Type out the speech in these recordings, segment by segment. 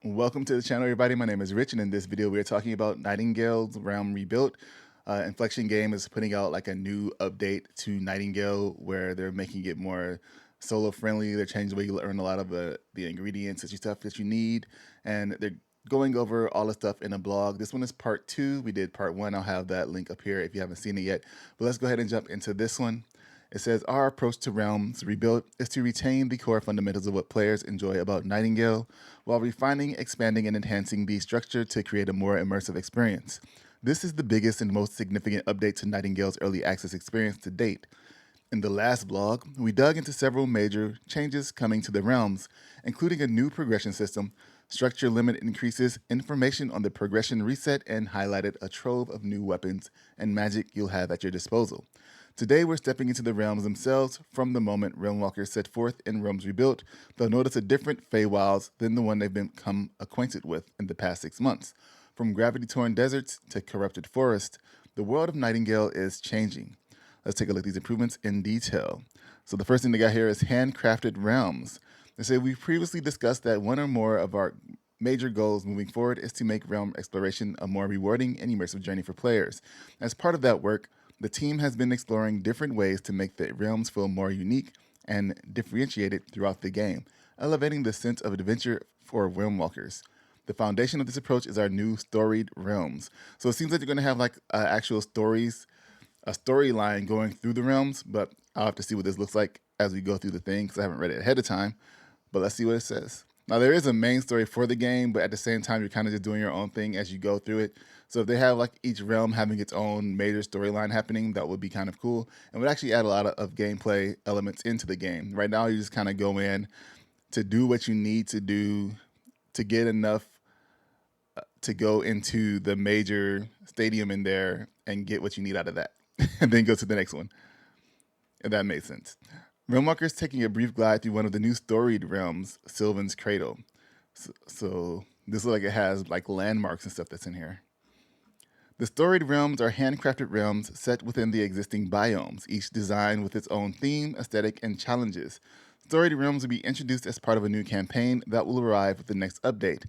Welcome to the channel, everybody. My name is Rich, and in this video, we are talking about Nightingale's Realm Rebuilt. Inflexion Game is putting out like a new update to Nightingale where they're making it more solo friendly. They're changing the way you learn a lot of the ingredients and stuff that you need, and they're going over all the stuff in a blog. This one is part 2. We did part 1. I'll have that link up here if you haven't seen it yet. But let's go ahead and jump into this one. It says, our approach to Realms Rebuilt is to retain the core fundamentals of what players enjoy about Nightingale, while refining, expanding, and enhancing the structure to create a more immersive experience. This is the biggest and most significant update to Nightingale's early access experience to date. In the last blog, we dug into several major changes coming to the realms, including a new progression system, structure limit increases, information on the progression reset, and highlighted a trove of new weapons and magic you'll have at your disposal. Today, we're stepping into the realms themselves from the moment Realmwalkers set forth in Realms Rebuilt. They'll notice a different Feywilds than the one they've become acquainted with in the past 6 months. From gravity-torn deserts to corrupted forests, the world of Nightingale is changing. Let's take a look at these improvements in detail. So the first thing they got here is handcrafted realms. They say we've previously discussed that one or more of our major goals moving forward is to make realm exploration a more rewarding and immersive journey for players. As part of that work, the team has been exploring different ways to make the realms feel more unique and differentiated throughout the game, elevating the sense of adventure for realm walkers. The foundation of this approach is our new storied realms. So it seems like they're going to have like actual stories, a storyline going through the realms, but I'll have to see what this looks like as we go through the thing because I haven't read it ahead of time. But let's see what it says. Now, there is a main story for the game, but at the same time, you're kind of just doing your own thing as you go through it. So if they have like each realm having its own major storyline happening, that would be kind of cool and would actually add a lot of gameplay elements into the game. Right now, you just kind of go in to do what you need to do to get enough to go into the major stadium in there and get what you need out of that, and then go to the next one. If that made sense. Realmwalker's taking a brief glide through one of the new storied realms, Sylvan's Cradle. So this looks like it has like landmarks and stuff that's in here. The storied realms are handcrafted realms set within the existing biomes, each designed with its own theme, aesthetic, and challenges. Storied realms will be introduced as part of a new campaign that will arrive with the next update.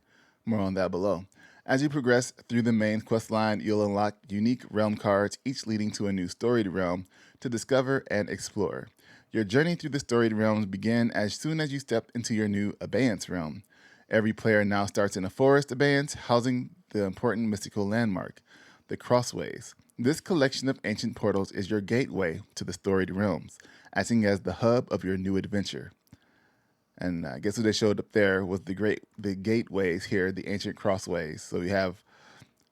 More on that below. As you progress through the main questline, you'll unlock unique realm cards, each leading to a new storied realm to discover and explore. Your journey through the storied realms begins as soon as you step into your new abeyance realm. Every player now starts in a forest abeyance, housing the important mystical landmark, the Crossways. This collection of ancient portals is your gateway to the storied realms, acting as the hub of your new adventure. And I guess what they showed up there was the gateways here, the ancient crossways. So you have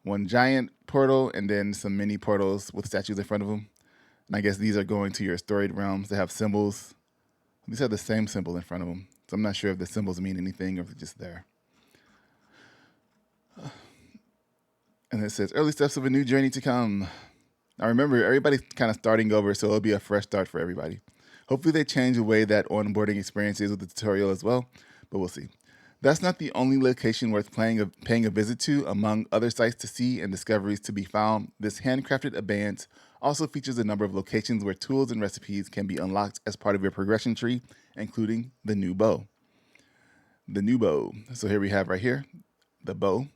one giant portal and then some mini portals with statues in front of them. And I guess these are going to your storied realms. They have symbols. These have the same symbol in front of them. So I'm not sure if the symbols mean anything or if they're just there. And it says, early steps of a new journey to come. Now remember, everybody's kind of starting over, so it'll be a fresh start for everybody. Hopefully they change the way that onboarding experience is with the tutorial as well, but we'll see. That's not the only location worth paying a visit to. Among other sites to see and discoveries to be found, this handcrafted abeyance also features a number of locations where tools and recipes can be unlocked as part of your progression tree, including the new bow. The new bow. So here we have right here, the bow.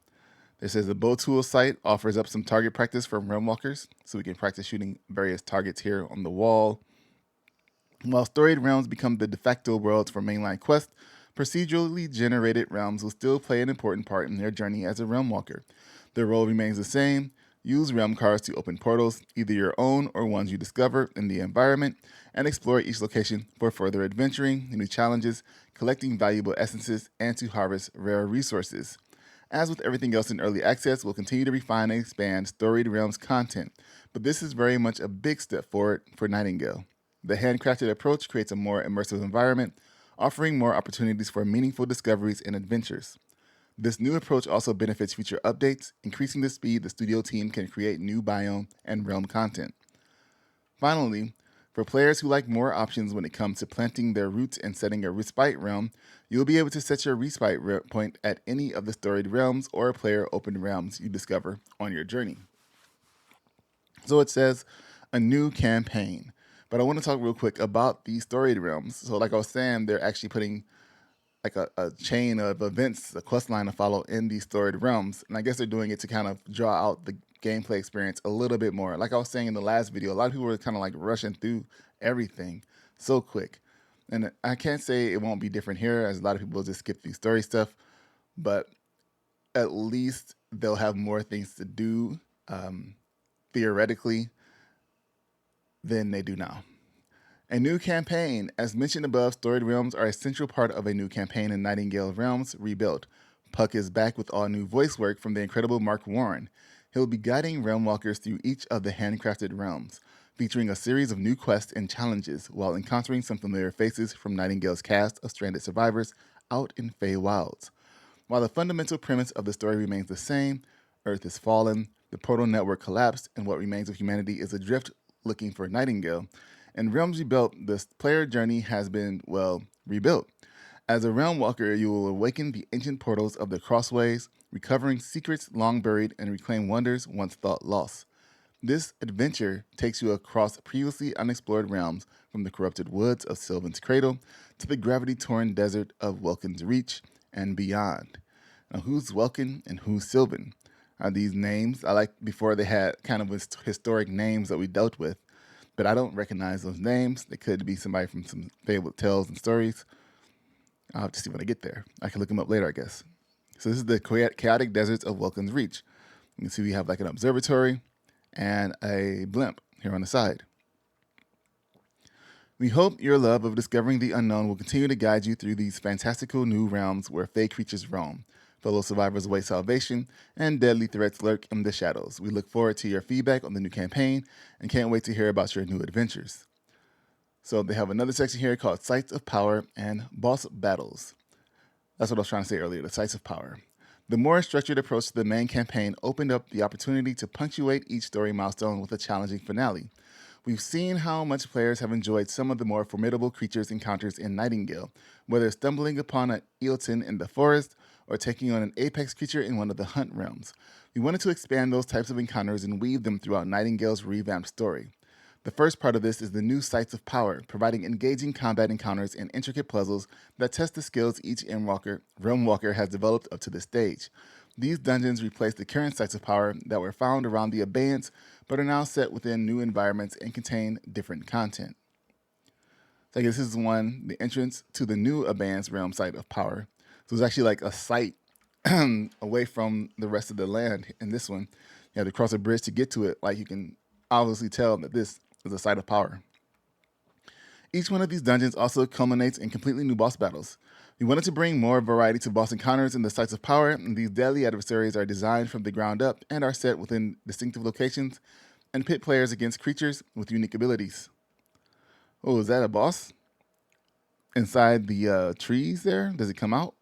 It says the bow tool site offers up some target practice for realmwalkers, so we can practice shooting various targets here on the wall. While storied realms become the de facto worlds for mainline quests, procedurally generated realms will still play an important part in their journey as a realmwalker. Their role remains the same. Use realm cards to open portals, either your own or ones you discover in the environment, and explore each location for further adventuring, new challenges, collecting valuable essences, and to harvest rare resources. As with everything else in early access, we'll continue to refine and expand storied realms content, but this is very much a big step forward for Nightingale. The handcrafted approach creates a more immersive environment, offering more opportunities for meaningful discoveries and adventures. This new approach also benefits future updates, increasing the speed the studio team can create new biome and realm content. Finally, for players who like more options when it comes to planting their roots and setting a respite realm, you'll be able to set your respite point at any of the storied realms or player-open realms you discover on your journey. So it says, a new campaign. But I want to talk real quick about these storied realms. So like I was saying, they're actually putting like a chain of events, a quest line to follow in these storied realms. And I guess they're doing it to kind of draw out the gameplay experience a little bit more. Like I was saying in the last video, a lot of people were kind of like rushing through everything so quick. And I can't say it won't be different here, as a lot of people just skip through story stuff, but at least they'll have more things to do theoretically than they do now. A new campaign. As mentioned above, storied realms are a central part of a new campaign in Nightingale Realms Rebuilt. Puck is back with all new voice work from the incredible Mark Warren. He'll be guiding realm walkers through each of the handcrafted realms, featuring a series of new quests and challenges while encountering some familiar faces from Nightingale's cast of stranded survivors out in Fey Wilds. While the fundamental premise of the story remains the same, Earth is fallen, the portal network collapsed, and what remains of humanity is adrift looking for Nightingale. In Realms Rebuilt, the player journey has been, well, rebuilt. As a realm walker, you will awaken the ancient portals of the Crossways, recovering secrets long buried and reclaim wonders once thought lost. This adventure takes you across previously unexplored realms, from the corrupted woods of Sylvan's Cradle to the gravity-torn desert of Welkin's Reach and beyond. Now, who's Welkin and who's Sylvan? Are these names? I like before they had kind of historic names that we dealt with, but I don't recognize those names. They could be somebody from some fabled tales and stories. I'll have to see when I get there. I can look them up later, I guess. So this is the chaotic deserts of Welkin's Reach. You can see we have like an observatory and a blimp here on the side. We hope your love of discovering the unknown will continue to guide you through these fantastical new realms where fey creatures roam. Fellow survivors await salvation, and deadly threats lurk in the shadows. We look forward to your feedback on the new campaign and can't wait to hear about your new adventures. So they have another section here called Sites of Power and Boss Battles. That's what I was trying to say earlier, the Sites of Power. The more structured approach to the main campaign opened up the opportunity to punctuate each story milestone with a challenging finale. We've seen how much players have enjoyed some of the more formidable creatures encounters in Nightingale, whether stumbling upon an Eilton in the forest or taking on an apex creature in one of the hunt realms. We wanted to expand those types of encounters and weave them throughout Nightingale's revamped story. The first part of this is the new Sites of Power, providing engaging combat encounters and intricate puzzles that test the skills each realm walker has developed up to this stage. These dungeons replace the current Sites of Power that were found around the Abeyance, but are now set within new environments and contain different content. So I guess this is the entrance to the new Abeyance realm Site of Power. So it's actually like a site away from the rest of the land. In this one, you have to cross a bridge to get to it. Like you can obviously tell that this is a Site of Power. Each one of these dungeons also culminates in completely new boss battles. We wanted to bring more variety to boss encounters in the Sites of Power, and these deadly adversaries are designed from the ground up and are set within distinctive locations and pit players against creatures with unique abilities. Oh, is that a boss? Inside the trees there? Does it come out?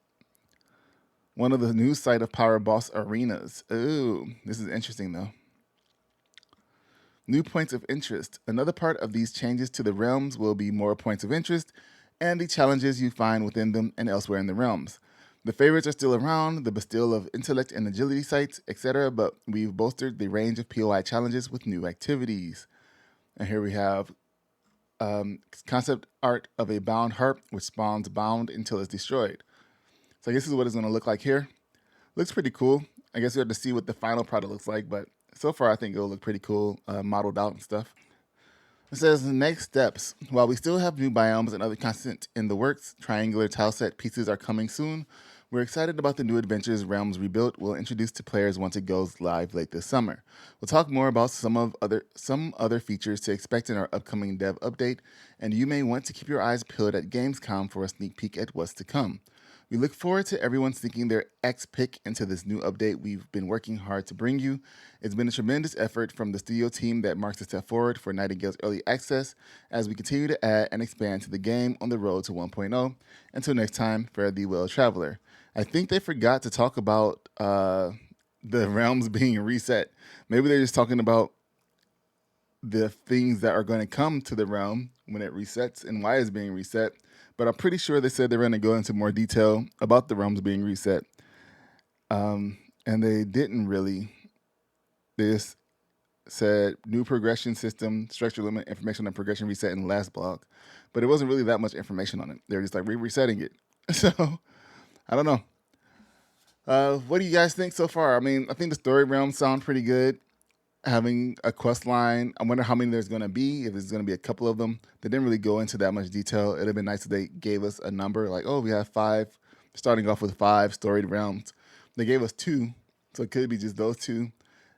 One of the new Site of Power boss arenas. Oh, this is interesting though. New points of interest. Another part of these changes to the realms will be more points of interest and the challenges you find within them and elsewhere in the realms. The favorites are still around, the Bastille of Intellect and Agility sites, etc., but we've bolstered the range of POI challenges with new activities. And here we have concept art of a bound harp, which spawns bound until it's destroyed. So I guess this is what it's going to look like here. Looks pretty cool. I guess we have to see what the final product looks like, but so far I think it'll look pretty cool, modeled out and stuff. It says next steps. While we still have new biomes and other content in the works, triangular tileset pieces are coming soon. We're excited about the new adventures Realms Rebuilt will introduce to players once it goes live late this summer. We'll talk more about some other features to expect in our upcoming dev update, and you may want to keep your eyes peeled at Gamescom for a sneak peek at what's to come. We look forward to everyone sneaking their X pick into this new update we've been working hard to bring you. It's been a tremendous effort from the studio team that marks a step forward for Nightingale's early access as we continue to add and expand to the game on the road to 1.0. Until next time, fare thee well, traveler. I think they forgot to talk about the realms being reset. Maybe they're just talking about the things that are going to come to the realm when it resets and why it's being reset. But I'm pretty sure they said they're going to go into more detail about the realms being reset. And they didn't really. They just said new progression system, structure limit, information on progression reset in the last blog. But it wasn't really that much information on it. They're just like, we're resetting it. So I don't know. What do you guys think so far? I mean, I think the story realms sound pretty good. Having a quest line, I wonder how many there's going to be, if there's going to be a couple of them. They didn't really go into that much detail. It'd have been nice if they gave us a number, like, oh, we have 5, starting off with 5 storied realms. They gave us 2, so it could be just those 2.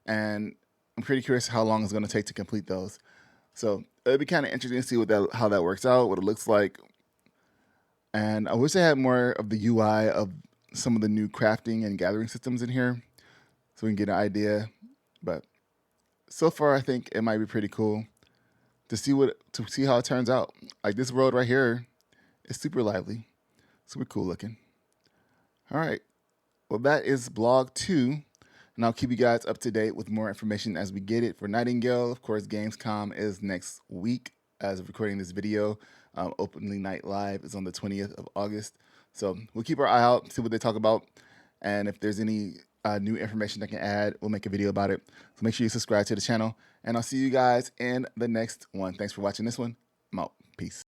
And I'm pretty curious how long it's going to take to complete those. So it'd be kind of interesting to see how that works out, what it looks like. And I wish they had more of the UI of some of the new crafting and gathering systems in here, so we can get an idea. But so far, I think it might be pretty cool to see how it turns out. Like this world right here is super lively, super cool looking. All right, well that is blog 2, and I'll keep you guys up to date with more information as we get it for Nightingale. Of course, Gamescom is next week as of recording this video. Openly Night Live is on the 20th of August, so we'll keep our eye out, see what they talk about, and if there's any new information I can add, we'll make a video about it. So make sure you subscribe to the channel, and I'll see you guys in the next one. Thanks for watching this one. I'm out. Peace.